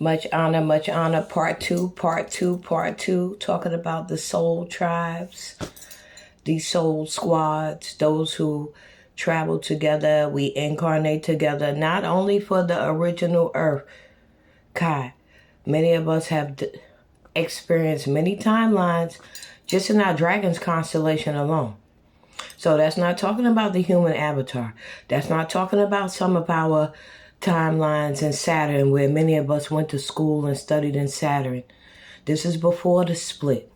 Much honor, part two, talking about the soul tribes, the soul squads, those who travel together, we incarnate together, not only for the original earth. Kai, many of us have experienced many timelines just in our Dragon's constellation alone. So that's not talking about the human avatar. That's not talking about some of our timelines in Saturn, where many of us went to school and studied in Saturn. This is before the split.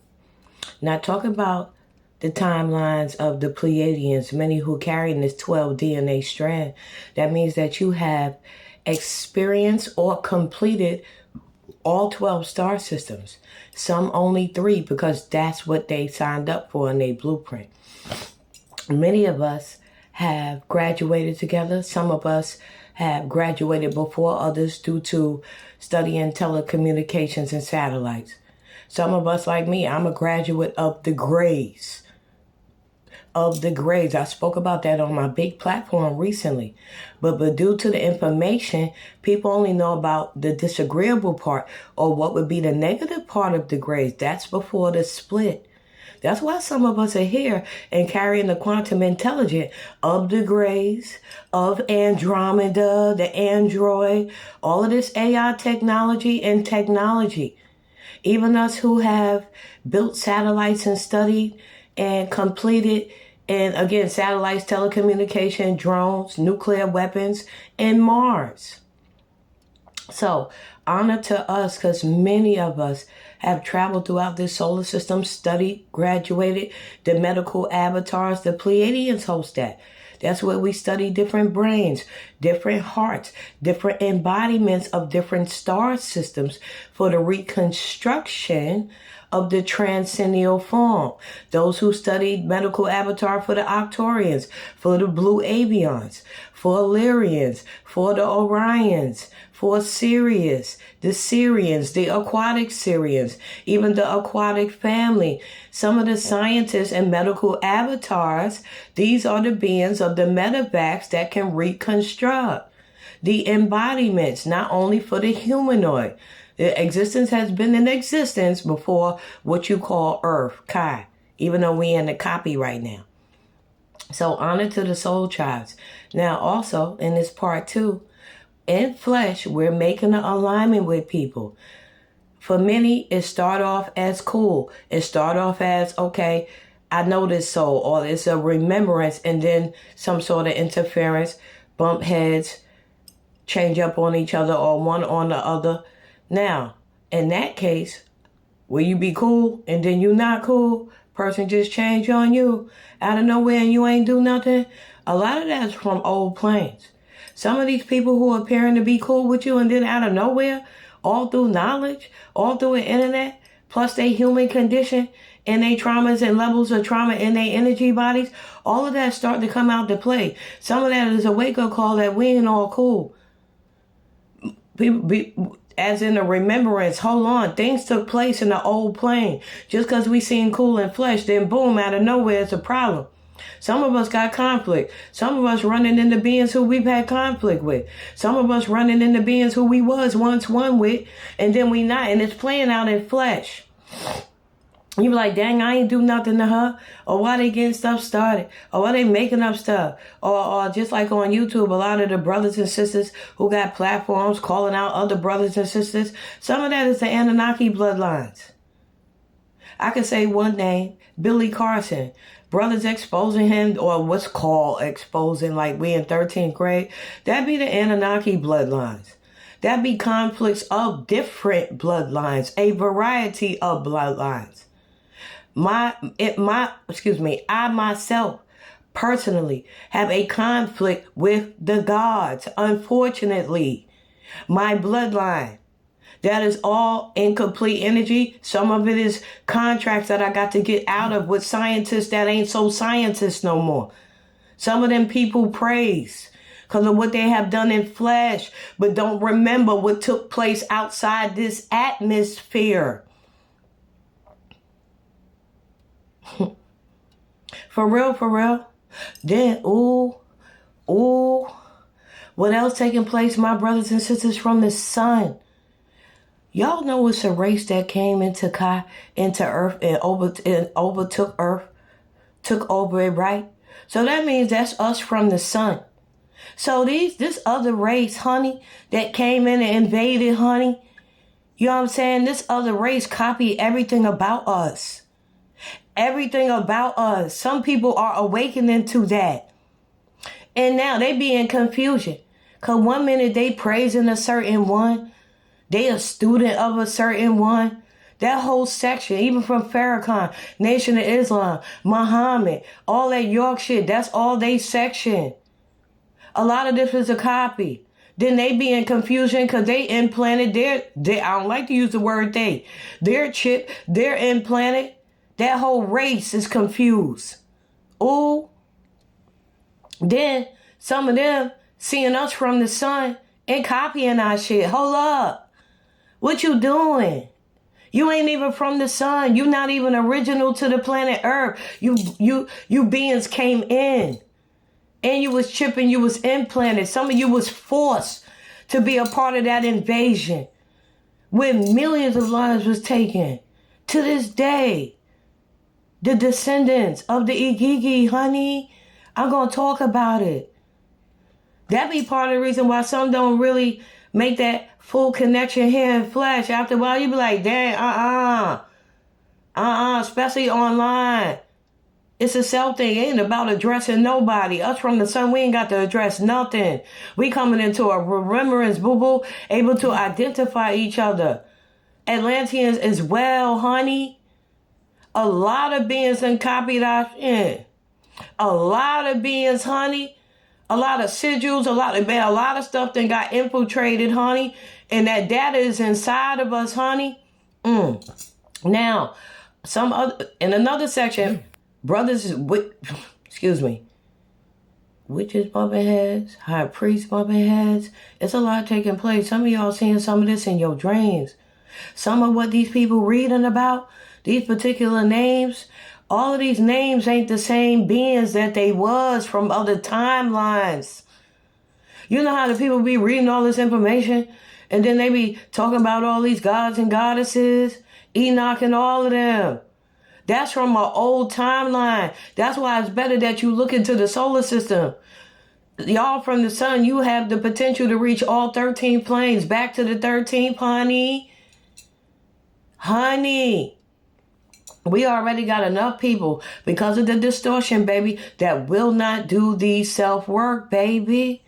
Not talking about the timelines of the Pleiadians, many who carry this 12 DNA strand. That means that you have experienced or completed all 12 star systems. Some only 3 because that's what they signed up for in their blueprint. Many of us have graduated together. Some of us have graduated before others due to studying telecommunications and satellites. Some of us, like me, I'm a graduate of the Grays. I spoke about that on my big platform recently. But due to the information, people only know about the disagreeable part or what would be the negative part of the Grays. That's before the split. That's why some of us are here and carrying the quantum intelligence of the Greys, of Andromeda, the Android, all of this AI technology and technology. Even us who have built satellites and studied and completed, and again, satellites, telecommunication, drones, nuclear weapons, and Mars. So honor to us, because many of us have traveled throughout this solar system, studied, graduated. The medical avatars, the Pleiadians host that. That's where we study different brains, different hearts, different embodiments of different star systems for the reconstruction of the transcendental form. Those who studied medical avatar for the Arcturians, for the Blue Avians, for Illyrians, for the Orions, for Sirius, the Syrians, the aquatic Syrians, even the aquatic family. Some of the scientists and medical avatars, these are the beings of the medevacs that can reconstruct the embodiments, not only for the humanoid. The existence has been in existence before what you call Earth, Kai, even though we're in the copy right now. So honor to the soul tribes. Now also in this part 2, in flesh, we're making an alignment with people. For many, it start off as cool. It start off as, okay, I know this soul, or it's a remembrance, and then some sort of interference, bump heads, change up on each other, or one on the other. Now, in that case, will you be cool and then you not cool? Person just change on you out of nowhere and you ain't do nothing? A lot of that's from old planes. Some of these people who are appearing to be cool with you and then out of nowhere, all through knowledge, all through the internet, plus their human condition and their traumas and levels of trauma in their energy bodies, all of that start to come out to play. Some of that is a wake-up call that we ain't all cool. As in a remembrance, hold on, things took place in the old plane. Just because we seen cool in flesh, then boom, out of nowhere, it's a problem. Some of us got conflict. Some of us running into beings who we've had conflict with. Some of us running into beings who we was once one with, and then we not, and it's playing out in flesh. You be like, dang, I ain't do nothing to her. Or why they getting stuff started? Or why they making up stuff? Or just like on YouTube, a lot of the brothers and sisters who got platforms calling out other brothers and sisters, some of that is the Anunnaki bloodlines. I could say one name, Billy Carson. Brothers exposing him, or what's called exposing, like we in 13th grade. That'd be the Anunnaki bloodlines. That'd be conflicts of different bloodlines, a variety of bloodlines. I myself personally have a conflict with the gods, unfortunately. My bloodline, that is all incomplete energy. Some of it is contracts that I got to get out of with scientists that ain't so scientists no more. Some of them people praise because of what they have done in flesh, but don't remember what took place outside this atmosphere. For real. Then, what else taking place, my brothers and sisters, from the sun? Y'all know it's a race that came into Earth and overtook Earth, took over it, right? So that means that's us from the sun. So this other race, honey, that came in and invaded, honey, you know what I'm saying? This other race copied everything about us. Everything about us. Some people are awakening to that. And now they be in confusion. Because one minute they praising a certain one. They a student of a certain one. That whole section, even from Farrakhan, Nation of Islam, Muhammad, all that York shit, that's all they section. A lot of this is a copy. Then they be in confusion because they implanted I don't like to use the word their chip, their implanted. That whole race is confused. Ooh. Then some of them seeing us from the sun and copying our shit. Hold up. What you doing? You ain't even from the sun. You not even original to the planet Earth. You beings came in. And you was chipping, you was implanted. Some of you was forced to be a part of that invasion. Where millions of lives was taken. To this day. The descendants of the Igigi, honey. I'm going to talk about it. That be part of the reason why some don't really make that full connection here in flesh. After a while, you be like, dang, especially online. It's a self thing. It ain't about addressing nobody. Us from the sun, we ain't got to address nothing. We coming into a remembrance, boo-boo, able to identify each other. Atlanteans as well, honey. A lot of beings done copied our shit. A lot of beings, honey. A lot of sigils, a lot of stuff that got infiltrated, honey. And that data is inside of us, honey. Now, in another section, brothers, witches bumping heads, high priests bumping heads. It's a lot taking place. Some of y'all seeing some of this in your dreams. Some of what these people reading about, these particular names, all of these names ain't the same beings that they was from other timelines. You know how the people be reading all this information and then they be talking about all these gods and goddesses, Enoch and all of them. That's from an old timeline. That's why it's better that you look into the solar system. Y'all from the sun, you have the potential to reach all 13 planes. Back to the 13th, honey. Honey. We already got enough people because of the distortion, baby, that will not do the self-work, baby.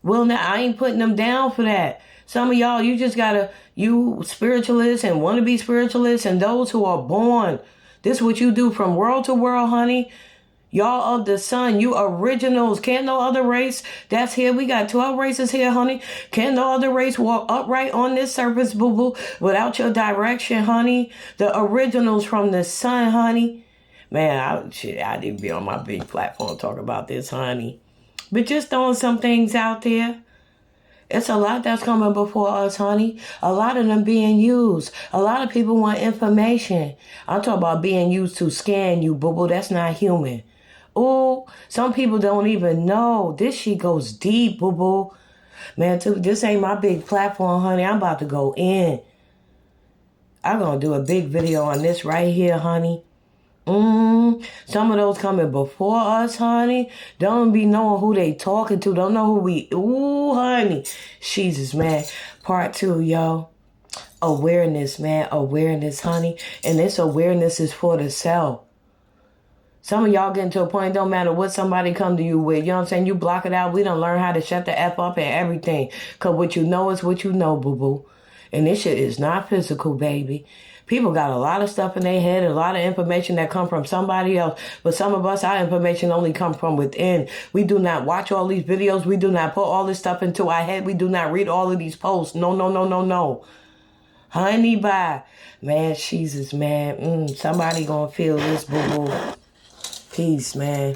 Will not. I ain't putting them down for that. Some of y'all, you just gotta, you spiritualists and want to be spiritualists and those who are born. This is what you do from world to world, honey. Y'all of the sun, you originals. Can't no other race that's here. We got 12 races here, honey. Can't no other race walk upright on this surface, boo-boo, without your direction, honey. The originals from the sun, honey. Man, I didn't be on my big platform talking about this, honey. But just throwing some things out there. It's a lot that's coming before us, honey. A lot of them being used. A lot of people want information. I'm talking about being used to scan you, boo-boo. That's not human. Ooh, some people don't even know. This shit goes deep, boo-boo. Man, this ain't my big platform, honey. I'm about to go in. I'm going to do a big video on this right here, honey. Some of those coming before us, honey. Don't be knowing who they talking to. Don't know who we... Ooh, honey. Jesus, man. Part 2, yo. Awareness, man. Awareness, honey. And this awareness is for the self. Some of y'all getting to a point, don't matter what somebody come to you with. You know what I'm saying? You block it out. We done learn how to shut the F up and everything. Because what you know is what you know, boo-boo. And this shit is not physical, baby. People got a lot of stuff in their head, a lot of information that come from somebody else. But some of us, our information only come from within. We do not watch all these videos. We do not put all this stuff into our head. We do not read all of these posts. No. Honey, bye. Man, Jesus, man. Somebody gonna feel this, boo-boo. Peace, man.